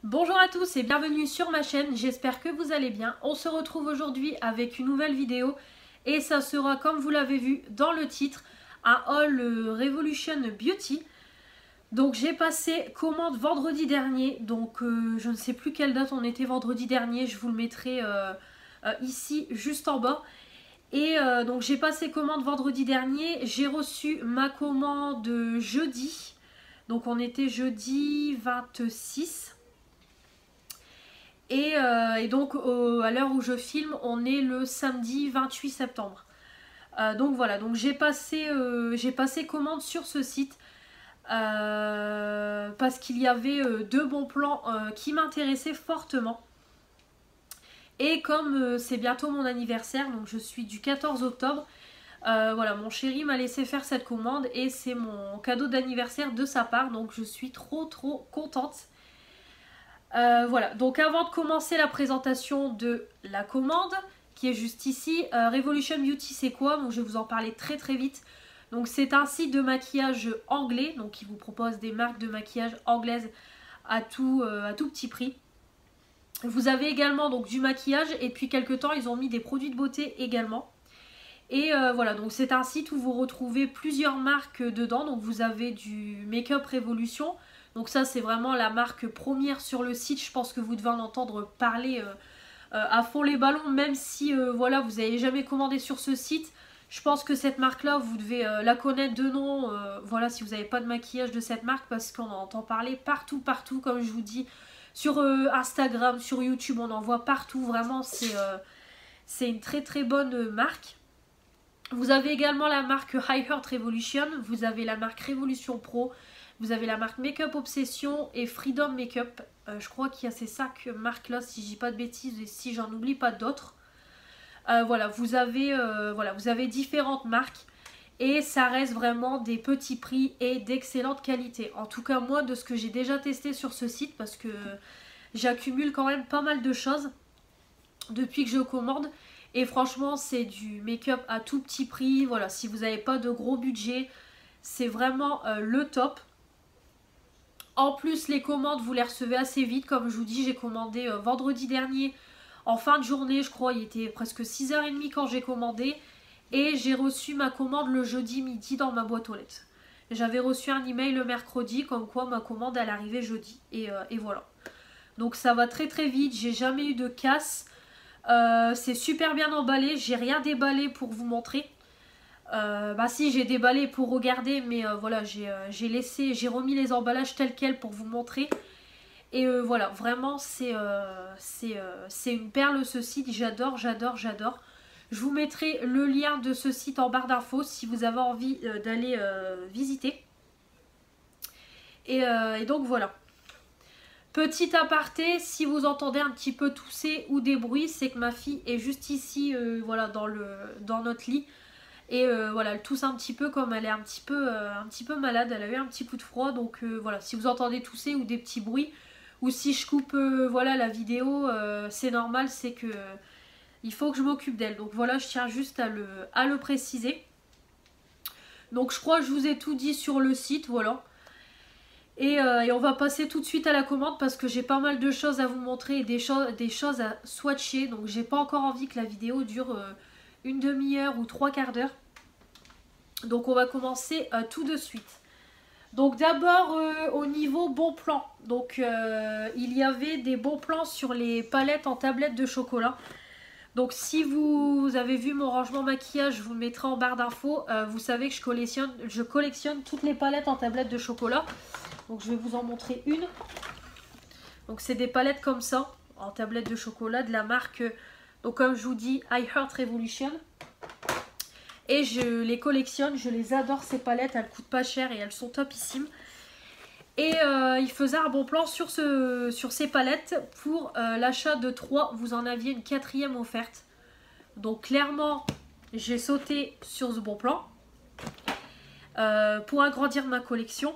Bonjour à tous et bienvenue sur ma chaîne, j'espère que vous allez bien. On se retrouve aujourd'hui avec une nouvelle vidéo et ça sera, comme vous l'avez vu dans le titre, un haul Revolution Beauty. Donc j'ai passé commande vendredi dernier, donc je ne sais plus quelle date on était vendredi dernier, je vous le mettrai ici juste en bas. Et donc j'ai passé commande vendredi dernier, j'ai reçu ma commande jeudi, donc on était jeudi 26. Et donc à l'heure où je filme, on est le samedi 28 septembre. Donc voilà, donc j'ai passé commande sur ce site parce qu'il y avait deux bons plans qui m'intéressaient fortement. Et comme c'est bientôt mon anniversaire, donc je suis du 14 octobre, voilà, mon chéri m'a laissé faire cette commande et c'est mon cadeau d'anniversaire de sa part, donc je suis trop contente. Voilà, donc avant de commencer la présentation de la commande, qui est juste ici, Revolution Beauty c'est quoi? Donc je vais vous en parler très vite. Donc c'est un site de maquillage anglais, donc qui vous propose des marques de maquillage anglaises à tout petit prix. Vous avez également donc du maquillage et puis quelques temps ils ont mis des produits de beauté également. Et voilà, donc c'est un site où vous retrouvez plusieurs marques dedans. Donc vous avez du Make-up Revolution. Donc ça c'est vraiment la marque première sur le site. Je pense que vous devez en entendre parler à fond les ballons. Même si voilà, vous n'avez jamais commandé sur ce site. Je pense que cette marque là vous devez la connaître de nom. Voilà, si vous n'avez pas de maquillage de cette marque. Parce qu'on en entend parler partout comme je vous dis. Sur Instagram, sur YouTube, on en voit partout. Vraiment c'est une très bonne marque. Vous avez également la marque High Heart Revolution, vous avez la marque Revolution Pro, vous avez la marque Makeup Obsession et Freedom Makeup. Je crois qu'il y a ces 5 marques là, si je dis pas de bêtises et si j'en oublie pas d'autres. Voilà, vous avez différentes marques et ça reste vraiment des petits prix et d'excellente qualité. En tout cas moi de ce que j'ai déjà testé sur ce site, parce que j'accumule quand même pas mal de choses depuis que je commande. Et franchement c'est du make-up à tout petit prix. Voilà, si vous n'avez pas de gros budget, c'est vraiment le top. En plus les commandes vous les recevez assez vite. Comme je vous dis, j'ai commandé vendredi dernier en fin de journée. Je crois il était presque 6h30 quand j'ai commandé. Et j'ai reçu ma commande le jeudi midi dans ma boîte aux lettres. J'avais reçu un email le mercredi comme quoi ma commande elle arrivait jeudi. Et voilà. Donc ça va très vite, j'ai jamais eu de casse. C'est super bien emballé, j'ai rien déballé pour vous montrer. Bah si, j'ai déballé pour regarder, mais voilà, j'ai remis les emballages tels quels pour vous montrer. Et voilà, vraiment c'est une perle ce site, j'adore. Je vous mettrai le lien de ce site en barre d'infos si vous avez envie d'aller visiter. Et donc voilà. Petit aparté, si vous entendez un petit peu tousser ou des bruits, c'est que ma fille est juste ici, voilà, dans notre lit. Et voilà, elle tousse un petit peu comme elle est un petit peu malade, elle a eu un petit coup de froid. Donc voilà, si vous entendez tousser ou des petits bruits, ou si je coupe voilà, la vidéo, c'est normal, c'est que il faut que je m'occupe d'elle. Donc voilà, je tiens juste à le préciser. Donc je crois que je vous ai tout dit sur le site, voilà. Et on va passer tout de suite à la commande parce que j'ai pas mal de choses à vous montrer et des choses à swatcher. Donc j'ai pas encore envie que la vidéo dure une demi-heure ou 3/4 d'heure. Donc on va commencer tout de suite. Donc d'abord au niveau bon plan. Donc il y avait des bons plans sur les palettes en tablette de chocolat. Donc si vous avez vu mon rangement maquillage, je vous le mettrai en barre d'infos. Vous savez que je collectionne toutes les palettes en tablette de chocolat. Donc je vais vous en montrer une. Donc c'est des palettes comme ça, en tablette de chocolat, de la marque, donc comme je vous dis, I Heart Revolution. Et je les collectionne, je les adore ces palettes, elles coûtent pas cher et elles sont topissimes. Et il faisait un bon plan sur ces palettes. Pour l'achat de 3, vous en aviez une 4e offerte. Donc clairement, j'ai sauté sur ce bon plan pour agrandir ma collection.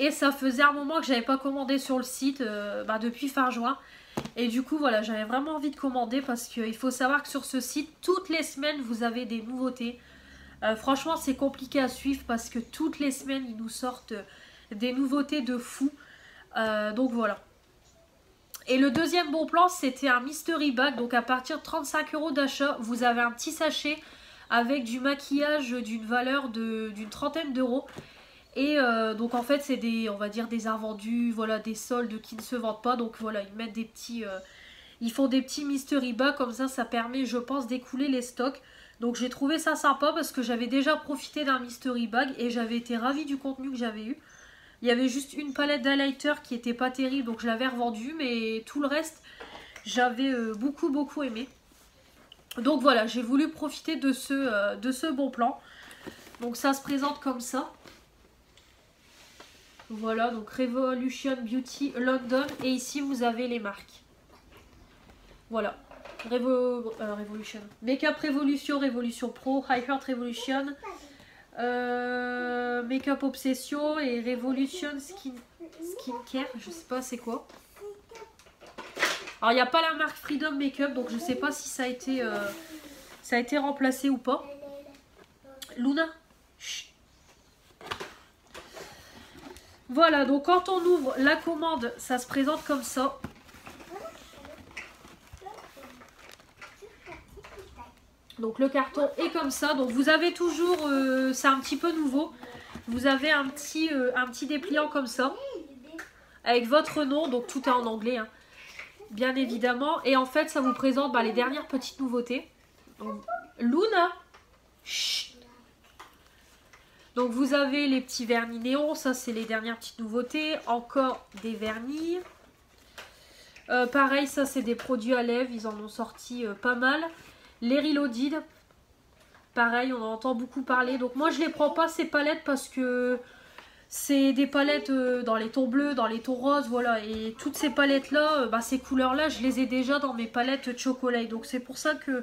Et ça faisait un moment que j'avais pas commandé sur le site depuis fin juin. Et du coup voilà, j'avais vraiment envie de commander parce qu'il faut savoir que sur ce site, toutes les semaines vous avez des nouveautés. Franchement c'est compliqué à suivre parce que toutes les semaines ils nous sortent des nouveautés de fou. Donc voilà. Et le deuxième bon plan, c'était un mystery bag. Donc à partir de 35 € d'achat, vous avez un petit sachet avec du maquillage d'une valeur d'une trentaine d'euros. Et donc en fait, c'est des, on va dire, des invendus, voilà, des soldes qui ne se vendent pas. Donc voilà, ils mettent des petits, ils font des petits mystery bags comme ça permet, je pense, d'écouler les stocks. Donc j'ai trouvé ça sympa parce que j'avais déjà profité d'un mystery bag et j'avais été ravie du contenu que j'avais eu. Il y avait juste une palette d'highlighter qui était pas terrible, donc je l'avais revendue, mais tout le reste, j'avais beaucoup aimé. Donc voilà, j'ai voulu profiter de ce bon plan. Donc ça se présente comme ça. Voilà, donc Revolution Beauty London. Et ici, vous avez les marques. Voilà. Revolution. Makeup Revolution, Revolution Pro, High Heart Revolution, Makeup Obsession et Revolution Skincare. Je sais pas c'est quoi. Alors, il n'y a pas la marque Freedom Makeup, donc je sais pas si ça a été remplacé ou pas. Luna. Chut. Voilà, donc quand on ouvre la commande, ça se présente comme ça. Donc le carton est comme ça. Donc vous avez toujours, c'est un petit peu nouveau, vous avez un petit dépliant comme ça, avec votre nom, donc tout est en anglais, hein, bien évidemment. Et en fait, ça vous présente les dernières petites nouveautés. Donc, Luna. Chut. Donc vous avez les petits vernis néons, ça c'est les dernières petites nouveautés. Encore des vernis. Pareil, ça c'est des produits à lèvres, ils en ont sorti pas mal. Les Reloaded, pareil, on en entend beaucoup parler. Donc moi je les prends pas ces palettes parce que c'est des palettes dans les tons bleus, dans les tons roses, voilà. Et toutes ces palettes là, ces couleurs là, je les ai déjà dans mes palettes chocolat. Donc c'est pour ça que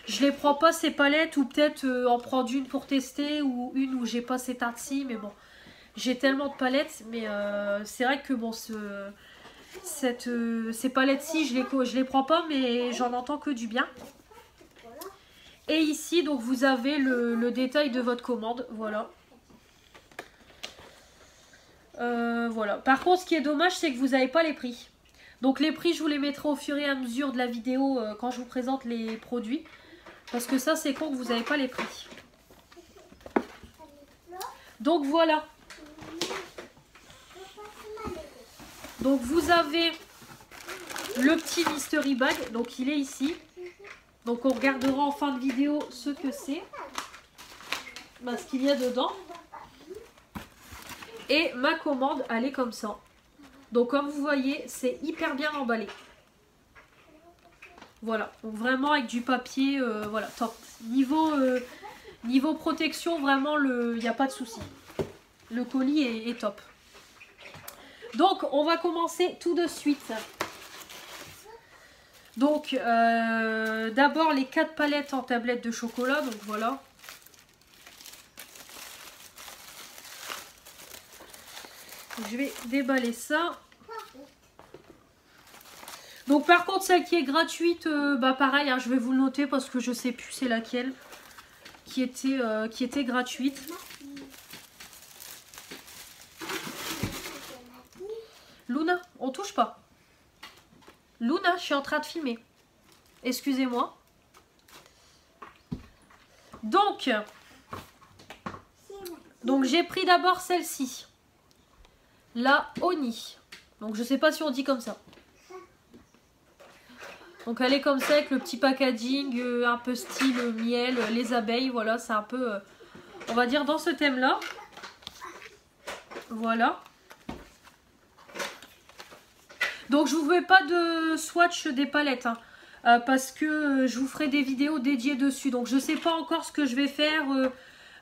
je les prends pas ces palettes, ou peut-être en prendre une pour tester, ou une où j'ai pas ces teintes-ci. Mais bon, j'ai tellement de palettes, mais c'est vrai que bon, ces palettes-ci, je les prends pas, mais j'en entends que du bien. Et ici, donc vous avez le détail de votre commande, voilà. Voilà. Par contre, ce qui est dommage, c'est que vous n'avez pas les prix. Donc les prix, je vous les mettrai au fur et à mesure de la vidéo quand je vous présente les produits. Parce que ça, c'est con que vous n'avez pas les prix. Donc voilà. Donc vous avez le petit mystery bag. Donc il est ici. Donc on regardera en fin de vidéo ce que c'est. Ce qu'il y a dedans. Et ma commande, elle est comme ça. Donc comme vous voyez, c'est hyper bien emballé. Voilà, donc vraiment avec du papier, voilà, top. Niveau protection, vraiment, il n'y a pas de souci. Le colis est top. Donc, on va commencer tout de suite. Donc, d'abord les 4 palettes en tablette de chocolat, donc voilà. Je vais déballer ça. Donc par contre celle qui est gratuite, pareil, hein, je vais vous le noter parce que je sais plus c'est laquelle qui était gratuite. Luna, on touche pas. Luna, je suis en train de filmer. Excusez-moi. Donc j'ai pris d'abord celle-ci. La Oni. Donc je sais pas si on dit comme ça. Donc elle est comme ça avec le petit packaging un peu style miel, les abeilles, voilà, c'est un peu, on va dire dans ce thème là. Voilà. Donc je vous fais pas de swatch des palettes, hein, parce que je vous ferai des vidéos dédiées dessus. Donc je sais pas encore ce que je vais faire,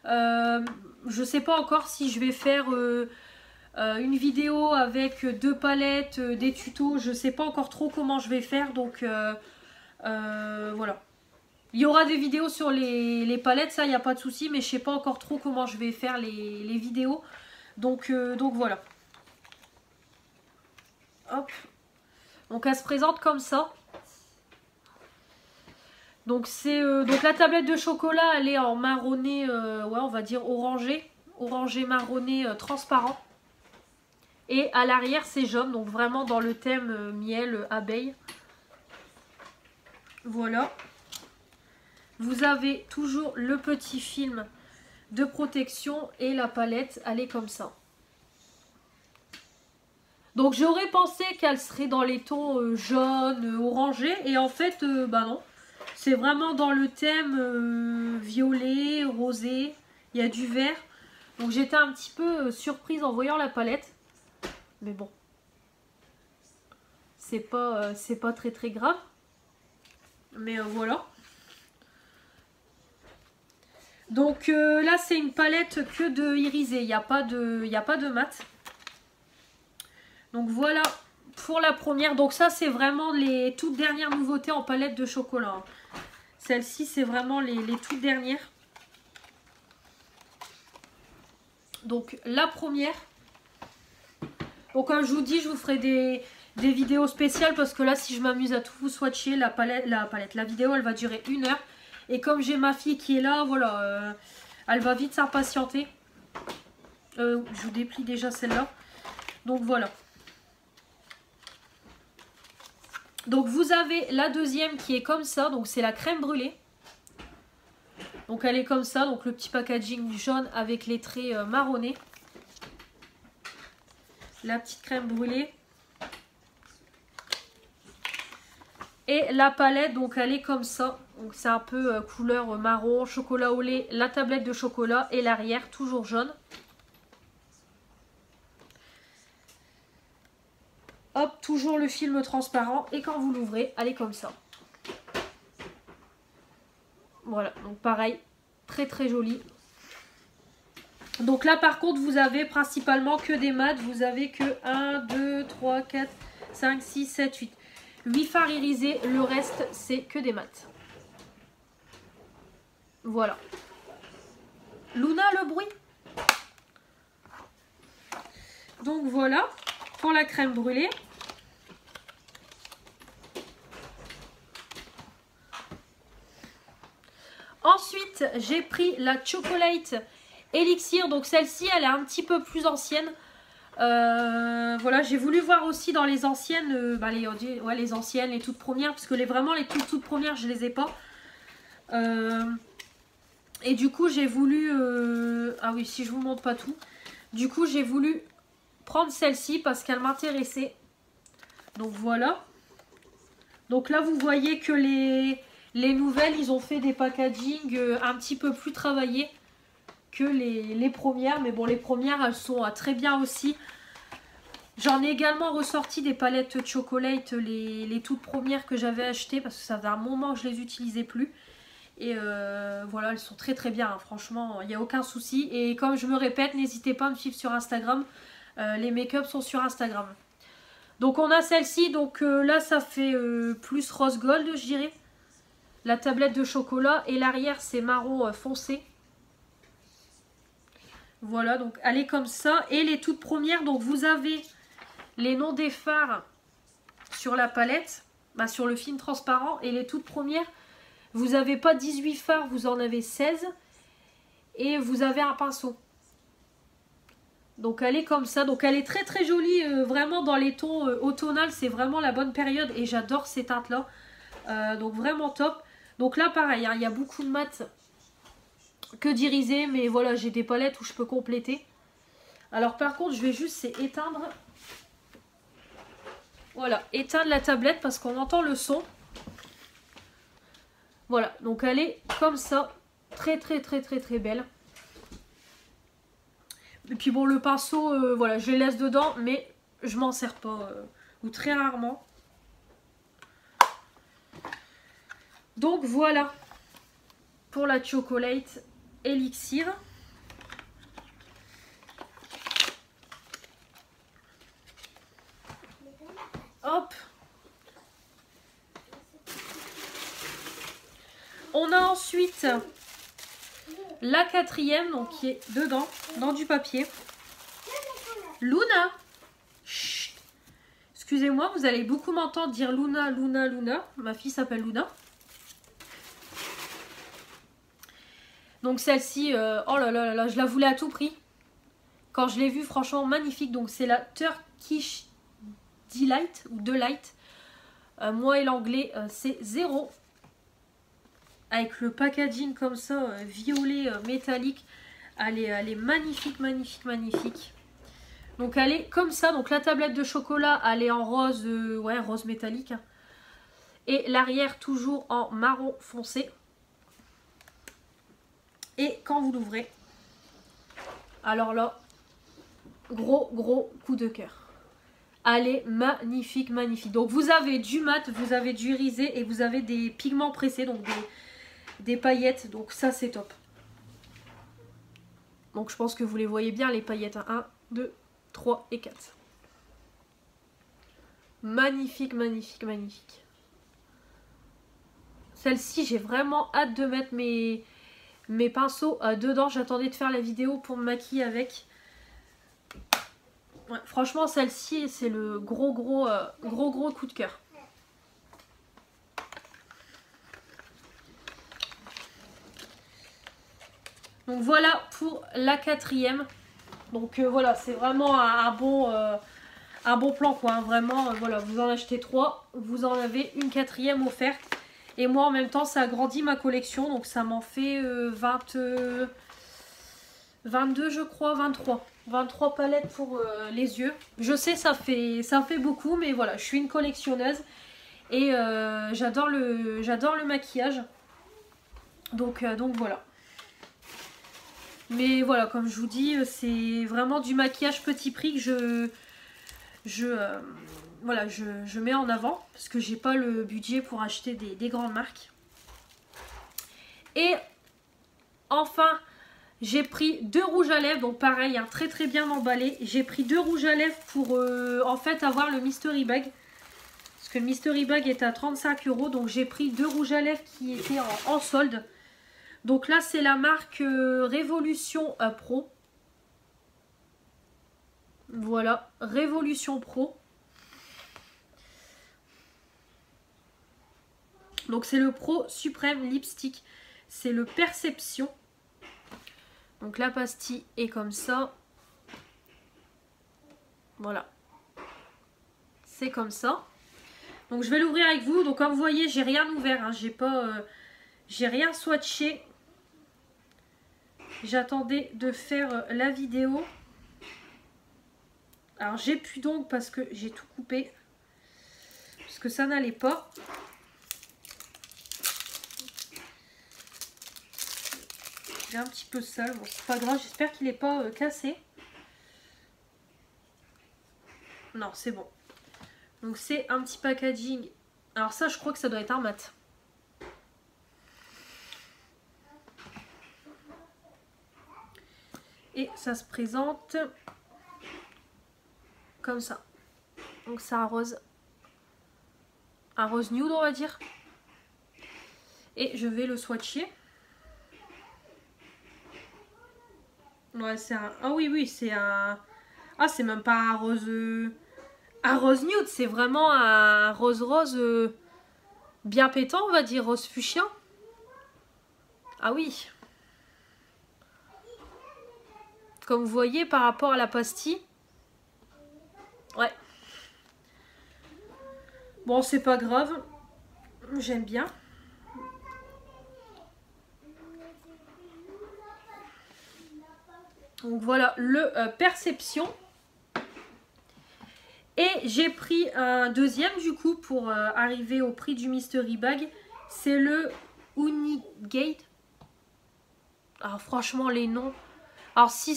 je sais pas encore si je vais faire une vidéo avec 2 palettes, des tutos, je sais pas encore trop comment je vais faire, donc voilà. Il y aura des vidéos sur les palettes, ça il n'y a pas de souci, mais je sais pas encore trop comment je vais faire les vidéos, donc voilà. Hop. Donc elle se présente comme ça. Donc c'est donc la tablette de chocolat, elle est en marronné, ouais, on va dire orangé marronné transparent. Et à l'arrière c'est jaune, donc vraiment dans le thème miel, abeille. Voilà. Vous avez toujours le petit film de protection et la palette, elle est comme ça. Donc j'aurais pensé qu'elle serait dans les tons jaune, orangé, et en fait, bah non. C'est vraiment dans le thème violet, rosé, il y a du vert. Donc j'étais un petit peu surprise en voyant la palette. Mais bon, c'est pas très très grave. Mais voilà. Donc là c'est une palette que de irisé, il n'y a pas de mat. Donc voilà pour la première. Donc ça c'est vraiment les toutes dernières nouveautés en palette de chocolat. Celle-ci c'est vraiment les toutes dernières. Donc la première. Donc comme je vous dis, je vous ferai des vidéos spéciales parce que là si je m'amuse à tout vous swatcher, la vidéo elle va durer 1 heure. Et comme j'ai ma fille qui est là, voilà, elle va vite s'impatienter. Je vous déplie déjà celle-là. Donc voilà. Donc vous avez la deuxième qui est comme ça. Donc c'est la crème brûlée. Donc elle est comme ça. Donc le petit packaging jaune avec les traits marronnés. La petite crème brûlée. Et la palette, donc elle est comme ça. Donc c'est un peu couleur marron, chocolat au lait, la tablette de chocolat et l'arrière toujours jaune. Hop, toujours le film transparent et quand vous l'ouvrez, elle est comme ça. Voilà, donc pareil, très très joli. Donc là par contre vous avez principalement que des mats, vous avez que 1, 2, 3, 4, 5, 6, 7, 8. 8 fards irisés, le reste c'est que des mats. Voilà. Luna le bruit. Donc voilà pour la crème brûlée. Ensuite j'ai pris la Chocolate Elixir. Donc celle-ci elle est un petit peu plus ancienne. Voilà, j'ai voulu voir aussi dans les anciennes, les anciennes, les toutes premières, parce que vraiment les toutes premières je les ai pas. Et du coup j'ai voulu, ah oui si je vous montre pas tout, du coup j'ai voulu prendre celle-ci parce qu'elle m'intéressait. Donc voilà. Donc là vous voyez que les nouvelles ils ont fait des packaging un petit peu plus travaillés que les premières. Mais bon les premières elles sont très bien aussi. J'en ai également ressorti des palettes chocolate, les toutes premières que j'avais achetées parce que ça faisait un moment que je les utilisais plus. Et voilà, elles sont très très bien, hein. Franchement, il n'y a aucun souci. Et comme je me répète, n'hésitez pas à me suivre sur Instagram. Les make-up sont sur Instagram. Donc on a celle-ci, donc là ça fait plus rose gold je dirais. La tablette de chocolat et l'arrière c'est marron foncé. Voilà, donc elle est comme ça. Et les toutes premières, donc vous avez les noms des fards sur la palette, sur le film transparent. Et les toutes premières, vous n'avez pas 18 fards, vous en avez 16. Et vous avez un pinceau. Donc elle est comme ça. Donc elle est très très jolie, vraiment dans les tons automnales. C'est vraiment la bonne période et j'adore ces teintes là. Donc vraiment top. Donc là pareil, hein, il y a beaucoup de mat que d'irisé. Mais voilà, j'ai des palettes où je peux compléter. Alors par contre je vais juste éteindre. Voilà, éteindre la tablette parce qu'on entend le son. Voilà, donc elle est comme ça. Très très très très très belle. Et puis bon, le pinceau, voilà, je les laisse dedans, mais je m'en sers pas, ou très rarement. Donc voilà, pour la Chocolate Elixir. Hop. On a ensuite la quatrième, donc qui est dedans, dans du papier. Luna. Chut. Excusez-moi, vous allez beaucoup m'entendre dire Luna, Luna, Luna. Ma fille s'appelle Luna. Donc celle-ci, oh là là là là, je la voulais à tout prix. Quand je l'ai vu, franchement magnifique. Donc c'est la Turkish Delight ou Delight. Moi et l'anglais, c'est 0. Avec le packaging comme ça, violet métallique. Elle est magnifique, magnifique, magnifique. Donc elle est comme ça. Donc la tablette de chocolat, elle est en rose, ouais, rose métallique. Hein. Et l'arrière toujours en marron foncé. Et quand vous l'ouvrez, alors là, gros coup de cœur. Elle est magnifique, magnifique. Donc vous avez du mat, vous avez du irisé et vous avez des pigments pressés, donc des paillettes. Donc ça c'est top. Donc je pense que vous les voyez bien les paillettes. 1, 2, 3 et 4. Magnifique, magnifique, magnifique. Celle-ci, j'ai vraiment hâte de mettre mes pinceaux dedans. J'attendais de faire la vidéo pour me maquiller avec. Ouais, franchement, celle-ci, c'est le gros coup de cœur. Donc voilà pour la 4e. Donc voilà, c'est vraiment un bon plan quoi. Hein. Vraiment, voilà, vous en achetez 3, vous en avez une 4e offerte. Et moi en même temps, ça agrandit ma collection. Donc ça m'en fait 22 je crois, 23 palettes pour les yeux. Je sais, ça fait beaucoup, mais voilà, je suis une collectionneuse. Et j'adore le maquillage. Donc voilà. Mais voilà, comme je vous dis, c'est vraiment du maquillage petit prix que je mets en avant. Parce que j'ai pas le budget pour acheter des grandes marques. Et enfin, j'ai pris 2 rouges à lèvres. Donc pareil, hein, très bien emballé. J'ai pris 2 rouges à lèvres pour en fait avoir le Mystery Bag. Parce que le Mystery Bag est à 35 €. Donc j'ai pris 2 rouges à lèvres qui étaient en solde. Donc là, c'est la marque Révolution Pro. Voilà, Révolution Pro. Donc c'est le Pro Suprême Lipstick. C'est le Perception. Donc la pastille est comme ça. Voilà. C'est comme ça. Donc je vais l'ouvrir avec vous. Donc comme vous voyez, j'ai rien ouvert. Hein. J'ai rien swatché. J'attendais de faire la vidéo. Alors j'ai pu donc parce que j'ai tout coupé. Parce que ça n'allait pas. Il est un petit peu sale. Bon, c'est pas grave. J'espère qu'il n'est pas cassé. Non, c'est bon. Donc c'est un petit packaging. Alors ça, je crois que ça doit être un mat. Et ça se présente comme ça. Donc c'est un rose nude, on va dire. Et je vais le swatcher. Ouais, c'est un... Ah oui, c'est un... Ah, c'est même pas un rose nude, c'est vraiment un rose bien pétant, on va dire, rose fuchsia. Ah oui. Comme vous voyez, par rapport à la pastille. Ouais. Bon, c'est pas grave. J'aime bien. Donc voilà, le Perception. Et j'ai pris un deuxième du coup pour arriver au prix du Mystery Bag. C'est le Unigate. Alors franchement les noms. Alors si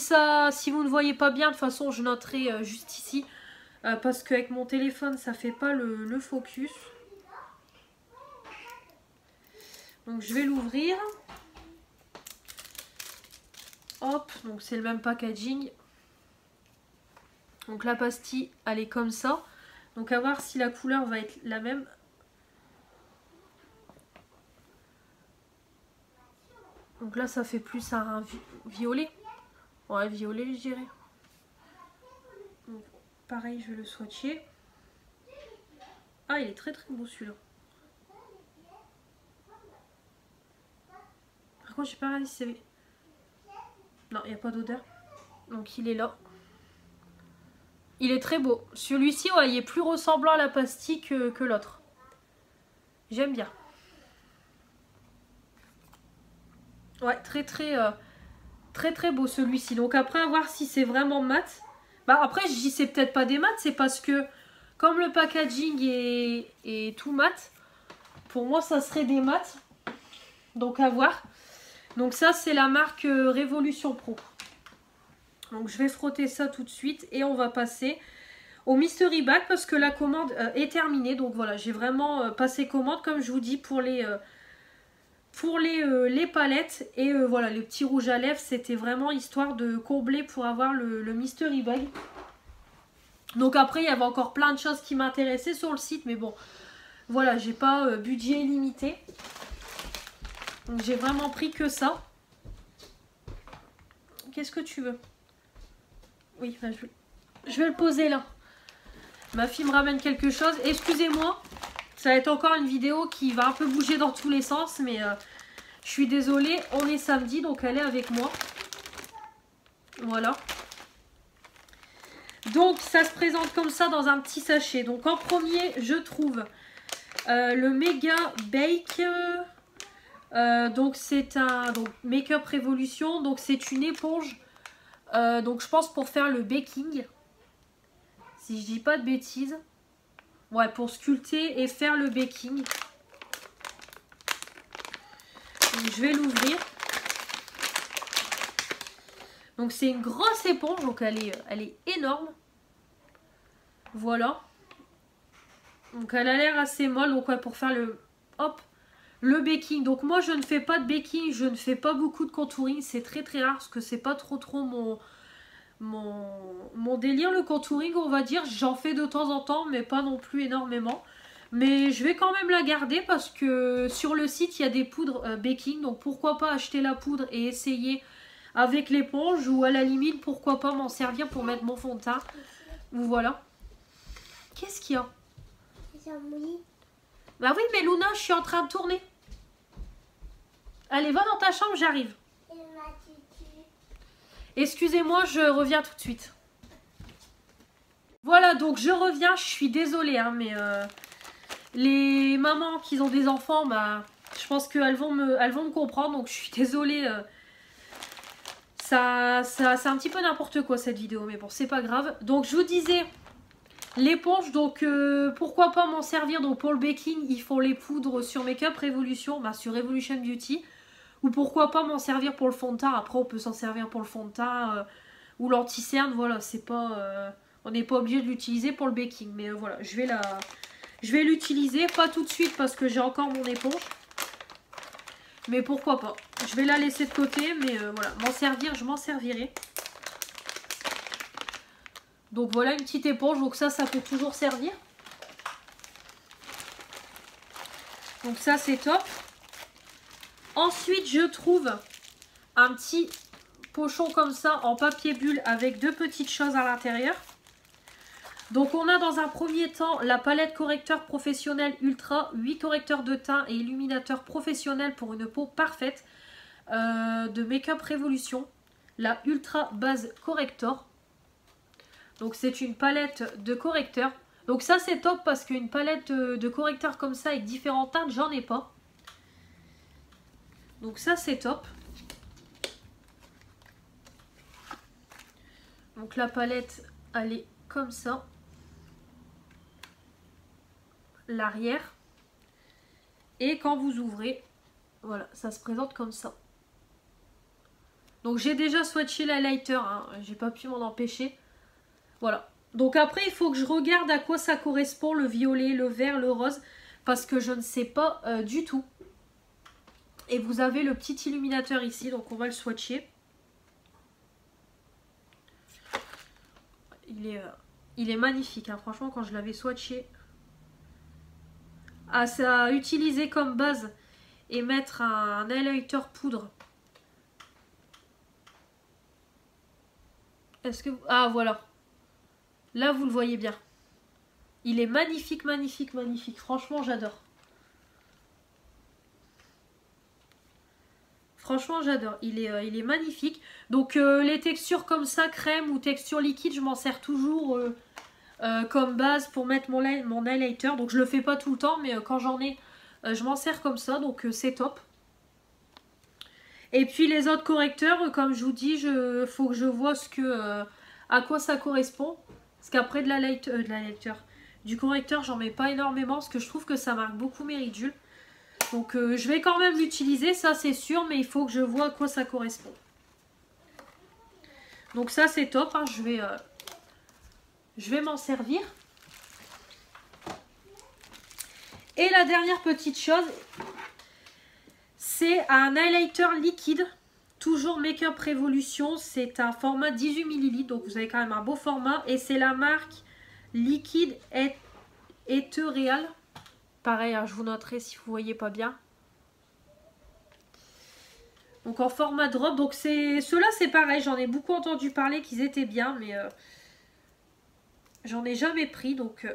vous ne voyez pas bien, de toute façon je noterai juste ici. Parce qu'avec mon téléphone ça fait pas le focus. Donc je vais l'ouvrir. Hop, donc c'est le même packaging. Donc la pastille, elle est comme ça. Donc à voir si la couleur va être la même. Donc là, ça fait plus un violet. Ouais, violet, je dirais. Donc, pareil, je vais le swatcher. Ah, il est très beau celui-là. Par contre, j'ai pas regardé si c'est... Non, il n'y a pas d'odeur. Donc il est là. Il est très beau. Celui-ci, ouais, il est plus ressemblant à la pastille que l'autre. J'aime bien. Ouais, très beau celui-ci. Donc après, à voir si c'est vraiment mat. Bah après, je dis c'est peut-être pas des mat, c'est parce que comme le packaging est tout mat, pour moi ça serait des mat. Donc à voir. Donc ça c'est la marque Révolution Pro. Donc je vais frotter ça tout de suite et on va passer au mystery bag parce que la commande est terminée. Donc voilà, j'ai vraiment passé commande comme je vous dis pour les palettes. Et voilà, les petits rouges à lèvres, c'était vraiment histoire de combler pour avoir le mystery bag. Donc après, il y avait encore plein de choses qui m'intéressaient sur le site. Mais bon, voilà, j'ai pas budget illimité. Donc j'ai vraiment pris que ça. Qu'est-ce que tu veux? Oui, bah, je vais le poser là. Ma fille me ramène quelque chose. Excusez-moi, ça va être encore une vidéo qui va un peu bouger dans tous les sens. Mais je suis désolée, on est samedi, donc elle est avec moi. Voilà. Donc ça se présente comme ça dans un petit sachet. Donc en premier, je trouve le Mega Bake. Donc c'est un Make-up Révolution. Donc c'est une éponge. Donc je pense pour faire le baking. Si je dis pas de bêtises. Ouais, pour sculpter et faire le baking. Donc, je vais l'ouvrir. Donc c'est une grosse éponge. Donc elle est énorme. Voilà. Donc elle a l'air assez molle. Donc ouais, pour faire le baking. Donc moi je ne fais pas de baking. Je ne fais pas beaucoup de contouring. C'est très rare parce que c'est pas trop mon délire le contouring, on va dire. J'en fais de temps en temps mais pas non plus énormément. Mais je vais quand même la garder parce que sur le site il y a des poudres baking. Donc pourquoi pas acheter la poudre et essayer avec l'éponge. Ou à la limite pourquoi pas m'en servir pour mettre mon fond de teint. Ou voilà. Qu'est-ce qu'il y a? Bah oui mais Luna, je suis en train de tourner. Allez, va dans ta chambre, j'arrive. Excusez-moi, je reviens tout de suite. Voilà, donc je reviens, je suis désolée, hein, mais les mamans qui ont des enfants, bah, je pense qu'elles vont me comprendre, donc je suis désolée. C'est un petit peu n'importe quoi cette vidéo, mais bon, c'est pas grave. Donc je vous disais, l'éponge, donc pourquoi pas m'en servir. Donc pour le baking, il faut les poudres sur Make-up Révolution, bah, sur Revolution Beauty. Ou pourquoi pas m'en servir pour le fond de teint. Après on peut s'en servir pour le fond de teint ou l'anti-cerne. Voilà, c'est pas, on n'est pas obligé de l'utiliser pour le baking. Mais voilà, je vais l'utiliser. Pas tout de suite parce que j'ai encore mon éponge. Mais pourquoi pas. Je vais la laisser de côté. Mais voilà, m'en servir, je m'en servirai. Donc voilà une petite éponge. Donc ça peut toujours servir. Donc ça c'est top. Ensuite, je trouve un petit pochon comme ça en papier bulle avec deux petites choses à l'intérieur. Donc, on a dans un premier temps la palette correcteur professionnel Ultra, 8 correcteurs de teint et illuminateurs professionnels pour une peau parfaite de Make-up Révolution. La Ultra Base Corrector. Donc, c'est une palette de correcteurs. Donc, ça, c'est top parce qu'une palette de correcteurs comme ça avec différents teintes, j'en ai pas. Donc ça c'est top. Donc la palette elle est comme ça. L'arrière. Et quand vous ouvrez, voilà, ça se présente comme ça. Donc j'ai déjà swatché l'highlighter, hein, j'ai pas pu m'en empêcher. Voilà. Donc après il faut que je regarde à quoi ça correspond, le violet, le vert, le rose. Parce que je ne sais pas du tout. Et vous avez le petit illuminateur ici, donc on va le swatcher. Il est magnifique, hein. Franchement quand je l'avais swatché. Ah, ça à utiliser comme base et mettre un highlighter poudre. Est-ce que... Ah voilà. Là vous le voyez bien. Il est magnifique, magnifique, magnifique. Franchement j'adore. Franchement, j'adore. Il est magnifique. Donc, les textures comme ça, crème ou texture liquide, je m'en sers toujours comme base pour mettre mon highlighter. Donc, je le fais pas tout le temps, mais quand j'en ai, je m'en sers comme ça. Donc, c'est top. Et puis, les autres correcteurs, comme je vous dis, faut que je vois à quoi ça correspond. Parce qu'après du correcteur, j'en mets pas énormément parce que je trouve que ça marque beaucoup mes ridules. Donc je vais quand même l'utiliser, ça c'est sûr, mais il faut que je vois à quoi ça correspond. Donc ça c'est top, hein, je vais m'en servir. Et la dernière petite chose, c'est un highlighter liquide. Toujours Make Up Revolution, c'est un format 18 ml, donc vous avez quand même un beau format. Et c'est la marque Liquide Ethereal. Pareil, hein, je vous noterai si vous voyez pas bien. Donc en format drop. Donc ceux-là c'est pareil, j'en ai beaucoup entendu parler qu'ils étaient bien, mais j'en ai jamais pris. Donc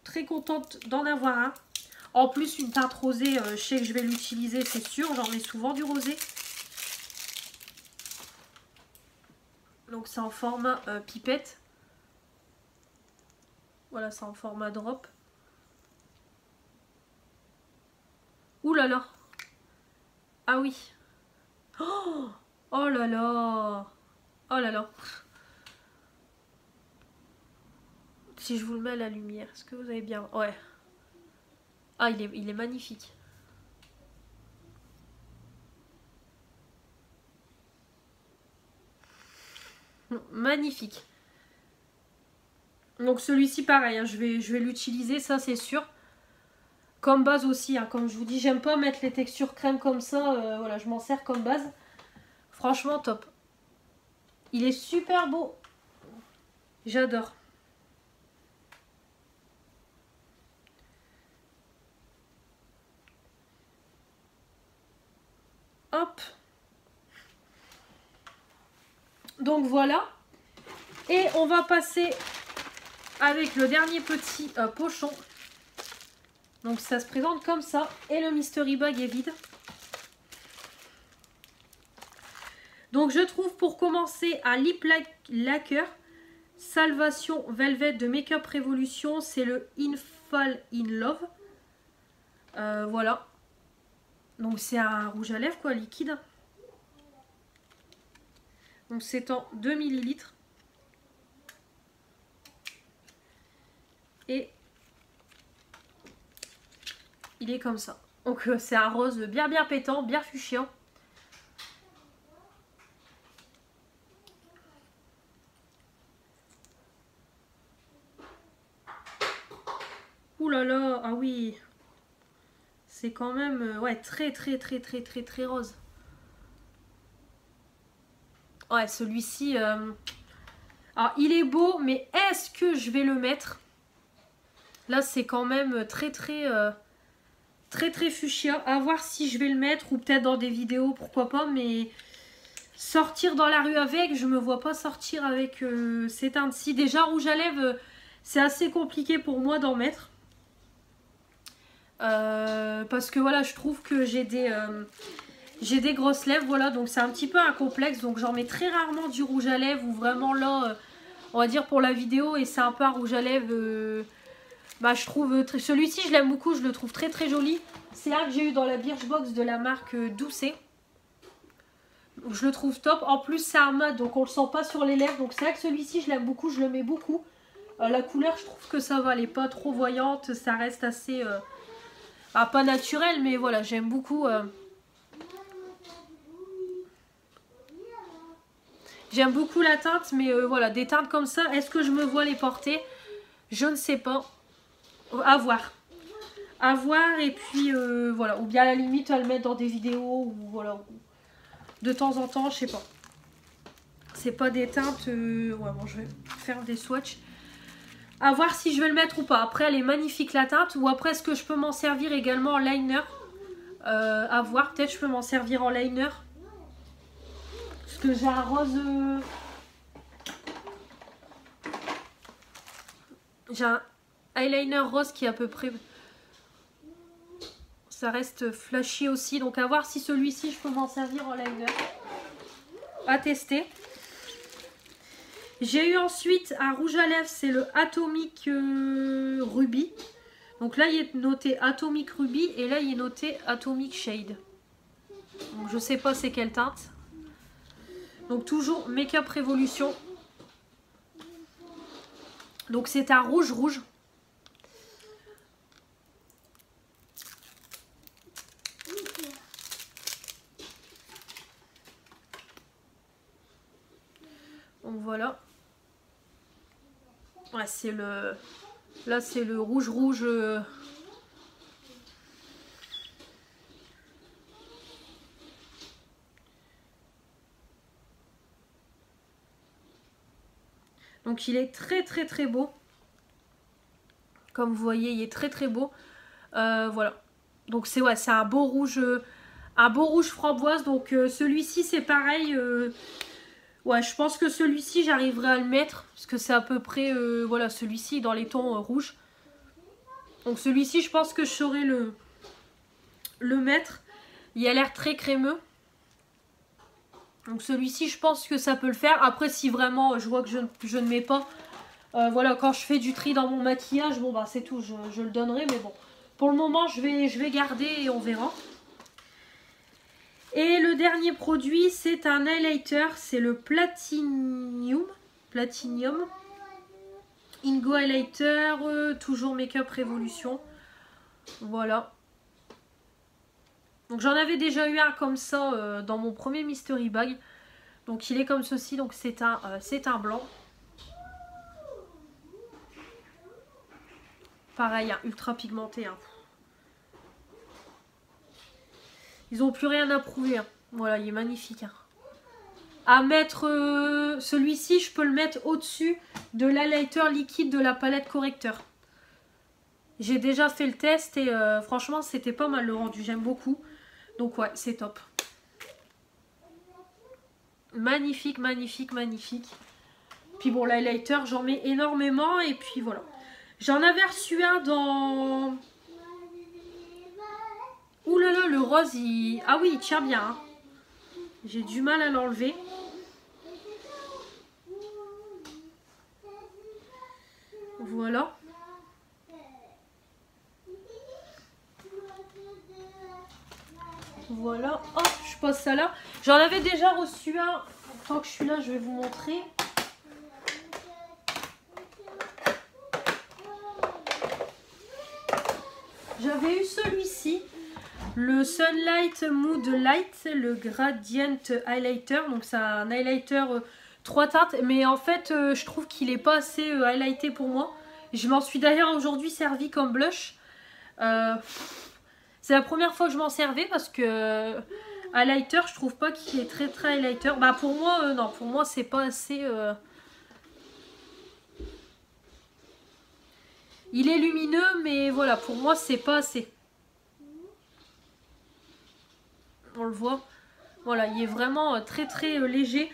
très contente d'en avoir un. En plus une teinte rosée, je sais que je vais l'utiliser, c'est sûr. J'en ai souvent du rosé. Donc c'est en format pipette. Voilà, c'est en format drop. Ouh là là. Ah oui. Oh, oh là là. Oh là là. Si je vous le mets à la lumière, est-ce que vous avez bien... Ouais. Ah, il est magnifique. Magnifique. Donc celui-ci pareil, hein, je vais l'utiliser, ça c'est sûr. Comme base aussi, hein, comme je vous dis, j'aime pas mettre les textures crème comme ça. Voilà, je m'en sers comme base. Franchement top. Il est super beau. J'adore. Hop. Donc voilà. Et on va passer avec le dernier petit pochon. Donc ça se présente comme ça. Et le mystery bag est vide. Donc je trouve pour commencer un lip lacquer Salvation Velvet de Make Up Revolution. C'est le In Fall In Love. Voilà. Donc c'est un rouge à lèvres quoi, liquide. Donc c'est en 2 ml. Et il est comme ça. Donc c'est un rose bien pétant, bien fuchsia. Ouh là là, ah oui. C'est quand même ouais, très rose. Ouais, celui-ci... Alors, il est beau, mais est-ce que je vais le mettre? Là, c'est quand même très fuchsia. À voir si je vais le mettre ou peut-être dans des vidéos, pourquoi pas. Mais sortir dans la rue avec, je me vois pas sortir avec ces teintes-ci. Déjà, rouge à lèvres, c'est assez compliqué pour moi d'en mettre. Parce que voilà, je trouve que j'ai des grosses lèvres, voilà, donc c'est un petit peu un complexe. Donc j'en mets très rarement du rouge à lèvres ou vraiment là, on va dire pour la vidéo. Et c'est un peu un rouge à lèvres... Bah, je trouve celui-ci je l'aime beaucoup, je le trouve très joli. C'est un que j'ai eu dans la Birchbox de la marque Doucet. Je le trouve top. En plus c'est un mat donc on le sent pas sur les lèvres. Donc c'est vrai que celui-ci je l'aime beaucoup, je le mets beaucoup. La couleur je trouve que ça va, elle est pas trop voyante, ça reste assez pas naturel mais voilà, j'aime beaucoup. J'aime beaucoup la teinte mais voilà, des teintes comme ça, est-ce que je me vois les porter? Je ne sais pas. À voir. À voir et puis voilà. Ou bien à la limite à le mettre dans des vidéos ou voilà. De temps en temps, je sais pas. C'est pas des teintes... Ouais, bon, je vais faire des swatchs. À voir si je vais le mettre ou pas. Après, elle est magnifique la teinte. Ou après, est-ce que je peux m'en servir également en liner? À voir. Peut-être je peux m'en servir en liner. Parce que j'ai un rose... J'ai un eyeliner rose qui est à peu près... Ça reste flashy aussi. Donc à voir si celui-ci, je peux m'en servir en liner. À tester. J'ai eu ensuite un rouge à lèvres, c'est le Atomic Ruby. Donc là, il est noté Atomic Ruby et là, il est noté Atomic Shade. Donc je sais pas c'est quelle teinte. Donc toujours Make Up Revolution. Donc c'est un rouge rouge. Donc voilà. Ouais, c'est le... Là, c'est le rouge rouge. Donc, il est très très très beau. Comme vous voyez, il est très très beau. Voilà. Donc, c'est ouais, c'est un beau rouge framboise. Donc, celui-ci, c'est pareil. Ouais, je pense que celui-ci, j'arriverai à le mettre. Parce que c'est à peu près, voilà, celui-ci dans les tons rouges. Donc celui-ci, je pense que je saurais le mettre. Il a l'air très crémeux. Donc celui-ci, je pense que ça peut le faire. Après, si vraiment je vois que je ne mets pas, voilà, quand je fais du tri dans mon maquillage, bon, bah c'est tout, je le donnerai. Mais bon, pour le moment, je vais garder et on verra. Et le dernier produit, c'est un highlighter, c'est le Platinum Ingo Highlighter, toujours Make Up Revolution. Voilà. Donc j'en avais déjà eu un comme ça dans mon premier Mystery Bag. Donc il est comme ceci, donc c'est un blanc. Pareil, hein, ultra pigmenté. Hein. Ils n'ont plus rien à prouver. Hein. Voilà, il est magnifique. Hein. À mettre celui-ci, je peux le mettre au-dessus de l'highlighter liquide de la palette correcteur. J'ai déjà fait le test et franchement, c'était pas mal le rendu. J'aime beaucoup. Donc ouais, c'est top. Magnifique, magnifique, magnifique. Puis bon, l'highlighter, j'en mets énormément. Et puis voilà. J'en avais reçu un dans... Ouh là là, le rose, il... Ah oui, il tient bien. Hein. J'ai du mal à l'enlever. Voilà. Voilà. Hop, je pose ça là. J'en avais déjà reçu un. Tant que je suis là, je vais vous montrer. J'avais eu celui-ci. Le Sunlight Mood Light, le Gradient Highlighter. Donc c'est un highlighter 3 teintes. Mais en fait, je trouve qu'il n'est pas assez highlighté pour moi. Je m'en suis d'ailleurs aujourd'hui servi comme blush. C'est la première fois que je m'en servais parce que highlighter, je trouve pas qu'il est très très highlighter. Bah pour moi, non, pour moi c'est pas assez... Il est lumineux, mais voilà, pour moi c'est pas assez. On le voit. Voilà, il est vraiment très très léger.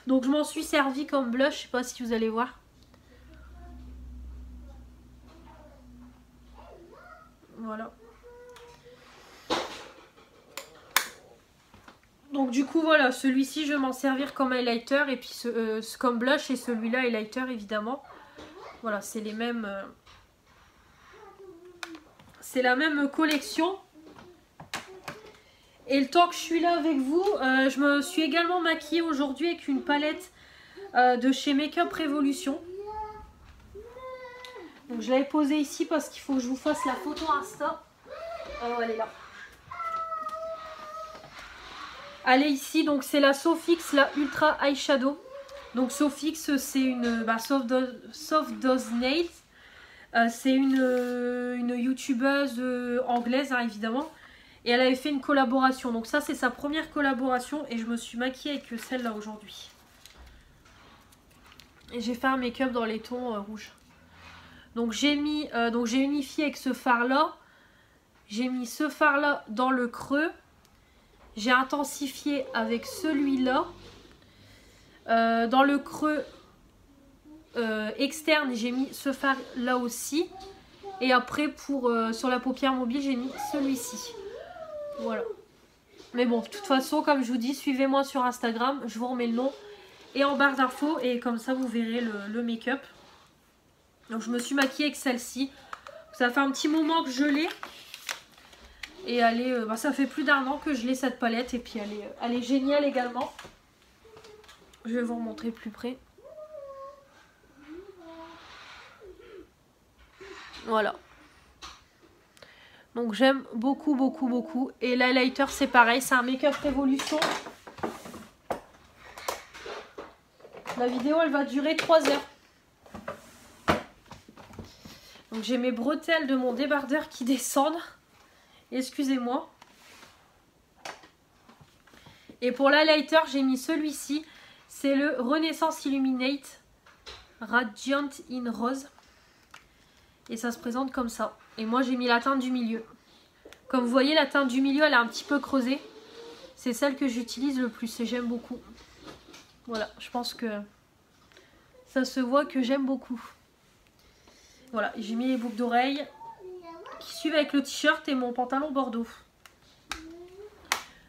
Donc je m'en suis servi comme blush, je sais pas si vous allez voir. Voilà. Donc du coup voilà, celui-ci je vais m'en servir comme highlighter et puis comme blush et celui-là highlighter évidemment. Voilà, c'est les mêmes... c'est la même collection. Et le temps que je suis là avec vous, je me suis également maquillée aujourd'hui avec une palette de chez Make Up Revolution. Donc je l'avais posée ici parce qu'il faut que je vous fasse la photo Insta. Oh, elle est là. Elle est ici, donc c'est la Sofix, la Ultra Eyeshadow. Donc Sofix, c'est une Soft Dose Nails. C'est une youtubeuse anglaise, hein, évidemment. Et elle avait fait une collaboration. Donc ça, c'est sa première collaboration. Et je me suis maquillée avec celle-là aujourd'hui. Et j'ai fait un make-up dans les tons rouges. Donc j'ai unifié avec ce fard-là. J'ai mis ce fard-là dans le creux. J'ai intensifié avec celui-là. Dans le creux externe, j'ai mis ce fard-là aussi. Et après pour sur la paupière mobile j'ai mis celui-ci. Voilà. Mais bon, de toute façon, comme je vous dis, suivez-moi sur Instagram, je vous remets le nom et en barre d'infos et comme ça vous verrez le make-up. Donc je me suis maquillée avec celle-ci. Ça fait un petit moment que je l'ai. Et elle est, ça fait plus d'1 an que je l'ai cette palette et puis elle est géniale également. Je vais vous remontrer plus près. Voilà. Donc j'aime beaucoup, beaucoup, beaucoup. Et l'highlighter c'est pareil, c'est un Make-up Révolution. La vidéo elle va durer 3 heures. Donc j'ai mes bretelles de mon débardeur qui descendent. Excusez-moi. Et pour l'highlighter j'ai mis celui-ci. C'est le Renaissance Illuminate Radiant in Rose. Et ça se présente comme ça. Et moi j'ai mis la teinte du milieu. Comme vous voyez, la teinte du milieu elle est un petit peu creusée. C'est celle que j'utilise le plus et j'aime beaucoup. Voilà, je pense que ça se voit que j'aime beaucoup. Voilà, j'ai mis les boucles d'oreilles qui suivent avec le t-shirt et mon pantalon bordeaux.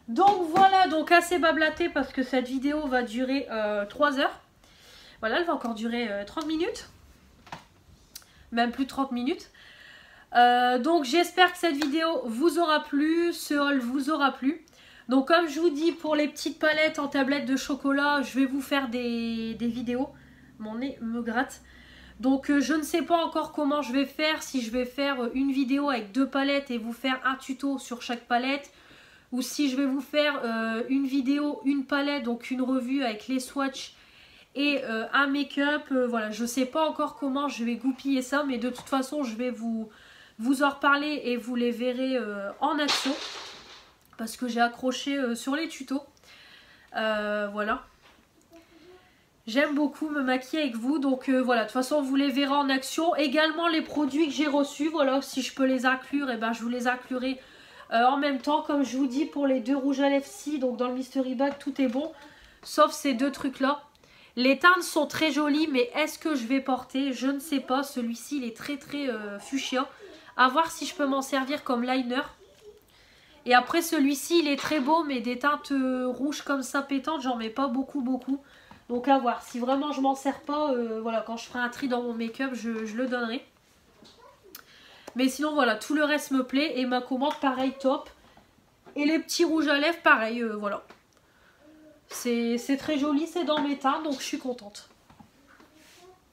Donc voilà, donc assez bablaté parce que cette vidéo va durer 3 heures. Voilà, elle va encore durer 30 minutes. Même plus de 30 minutes. Donc j'espère que cette vidéo vous aura plu, ce haul vous aura plu. Donc comme je vous dis, pour les petites palettes en tablette de chocolat, je vais vous faire des vidéos. Mon nez me gratte. Donc je ne sais pas encore comment je vais faire, si je vais faire une vidéo avec 2 palettes et vous faire un tuto sur chaque palette. Ou si je vais vous faire une vidéo, une palette, donc une revue avec les swatchs et un make-up. Voilà, je ne sais pas encore comment je vais goupiller ça, mais de toute façon je vais vous en reparler et vous les verrez en action. Parce que j'ai accroché sur les tutos. Voilà. J'aime beaucoup me maquiller avec vous. Donc voilà, de toute façon vous les verrez en action. Également les produits que j'ai reçus. Voilà, si je peux les inclure, et ben, je vous les inclurai en même temps. Comme je vous dis, pour les 2 rouges à lèvres-ci, donc dans le mystery bag, tout est bon. Sauf ces 2 trucs là. Les teintes sont très jolies, mais est-ce que je vais porter? Je ne sais pas. Celui-ci il est très très fuchsia. À voir si je peux m'en servir comme liner. Et après celui-ci il est très beau, mais des teintes rouges comme ça pétantes, j'en mets pas beaucoup. Donc à voir, si vraiment je m'en sers pas, voilà, quand je ferai un tri dans mon make-up, je le donnerai. Mais sinon voilà, tout le reste me plaît et ma commande pareil top. Et les petits rouges à lèvres pareil, voilà. C'est très joli, c'est dans mes teintes, donc je suis contente.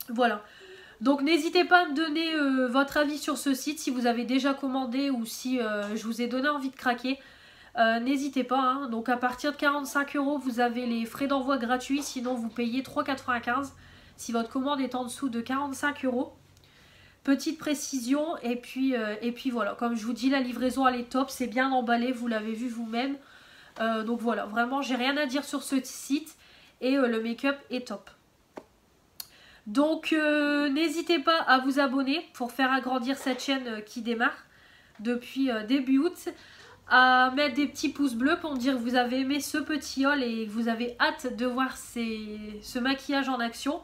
Voilà. Donc n'hésitez pas à me donner votre avis sur ce site, si vous avez déjà commandé ou si je vous ai donné envie de craquer. N'hésitez pas, hein. Donc à partir de 45 € vous avez les frais d'envoi gratuits, sinon vous payez 3,95 € si votre commande est en dessous de 45 €. Petite précision, et puis voilà, comme je vous dis, la livraison elle est top, c'est bien emballé, vous l'avez vu vous-même. Donc voilà, vraiment j'ai rien à dire sur ce site et le make-up est top. Donc n'hésitez pas à vous abonner pour faire agrandir cette chaîne qui démarre depuis début août. À mettre des petits pouces bleus pour me dire que vous avez aimé ce petit haul et que vous avez hâte de voir ce maquillage en action.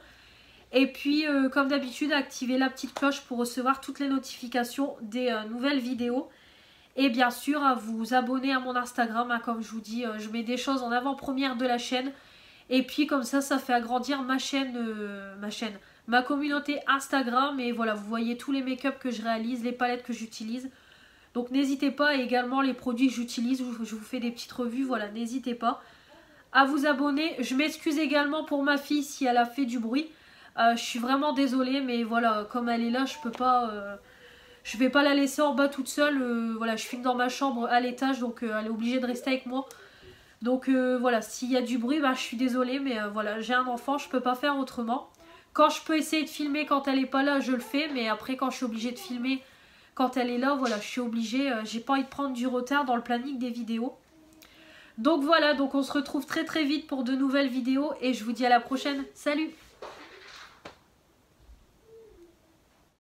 Et puis comme d'habitude, activez la petite cloche pour recevoir toutes les notifications des nouvelles vidéos. Et bien sûr à vous abonner à mon Instagram, hein, comme je vous dis, je mets des choses en avant-première de la chaîne. Et puis comme ça fait agrandir ma communauté Instagram. Et voilà, vous voyez tous les make-up que je réalise, les palettes que j'utilise. Donc n'hésitez pas, et également les produits que j'utilise, je vous fais des petites revues, voilà, n'hésitez pas à vous abonner. Je m'excuse également pour ma fille si elle a fait du bruit. Je suis vraiment désolée, mais voilà, comme elle est là, je peux pas... je vais pas la laisser en bas toute seule. Voilà, je filme dans ma chambre à l'étage, donc elle est obligée de rester avec moi. Donc voilà, s'il y a du bruit, bah, je suis désolée, mais voilà, j'ai un enfant, je peux pas faire autrement. Quand je peux essayer de filmer quand elle est pas là, je le fais, mais après quand je suis obligée de filmer quand elle est là, voilà, je suis obligée, j'ai pas envie de prendre du retard dans le planning des vidéos. Donc voilà, donc on se retrouve très très vite pour de nouvelles vidéos et je vous dis à la prochaine. Salut!